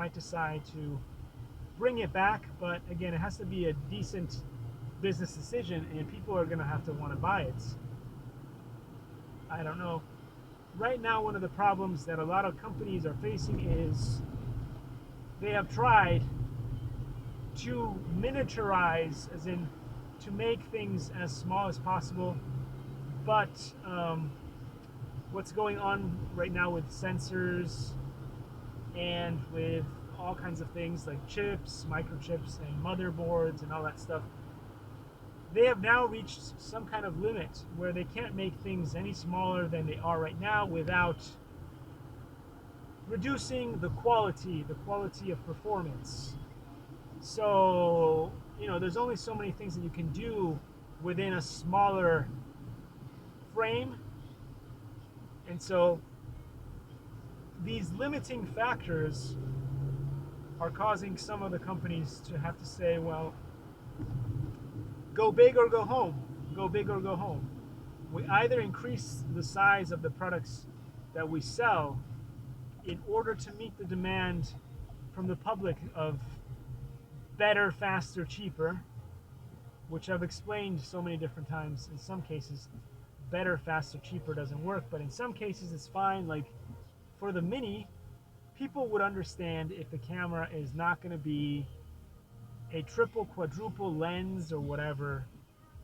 might decide to bring it back, but again, it has to be a decent business decision, and people are going to have to want to buy it. I don't know. Right now, one of the problems that a lot of companies are facing is they have tried to miniaturize, as in to make things as small as possible, but what's going on right now with sensors and with all kinds of things like chips, microchips, and motherboards and all that stuff, they have now reached some kind of limit where they can't make things any smaller than they are right now without reducing the quality of performance. So, there's only so many things that you can do within a smaller frame. And so these limiting factors are causing some of the companies to have to say, well, go big or go home. Go big or go home. We either increase the size of the products that we sell in order to meet the demand from the public of better, faster, cheaper, which I've explained so many different times. In some cases, better, faster, cheaper doesn't work, but in some cases it's fine. Like for the Mini, people would understand if the camera is not going to be a triple, quadruple lens or whatever,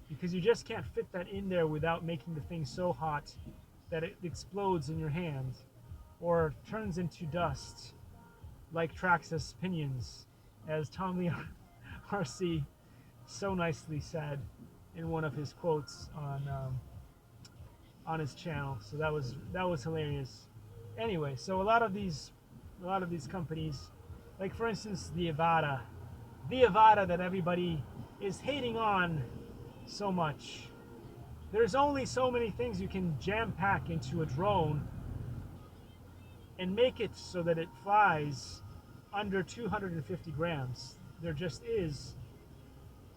because you just can't fit that in there without making the thing so hot that it explodes in your hand or turns into dust like Traxxas pinions, as Tom Lee RC so nicely said in one of his quotes on his channel. So that was hilarious. Anyway, so a lot of these companies, like for instance the Avata that everybody is hating on so much. There's only so many things you can jam pack into a drone and make it so that it flies under 250 grams. There just is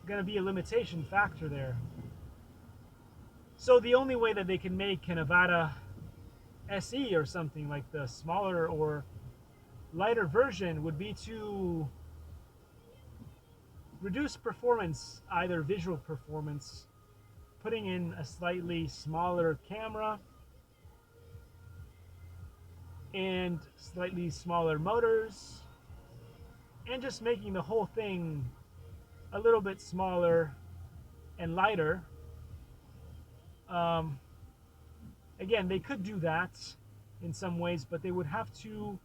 going to be a limitation factor there. So the only way that they can make an Avata SE or something like the smaller or lighter version would be to reduce performance, either visual performance, putting in a slightly smaller camera and slightly smaller motors, and just making the whole thing a little bit smaller and lighter. Again, they could do that in some ways, but they would have to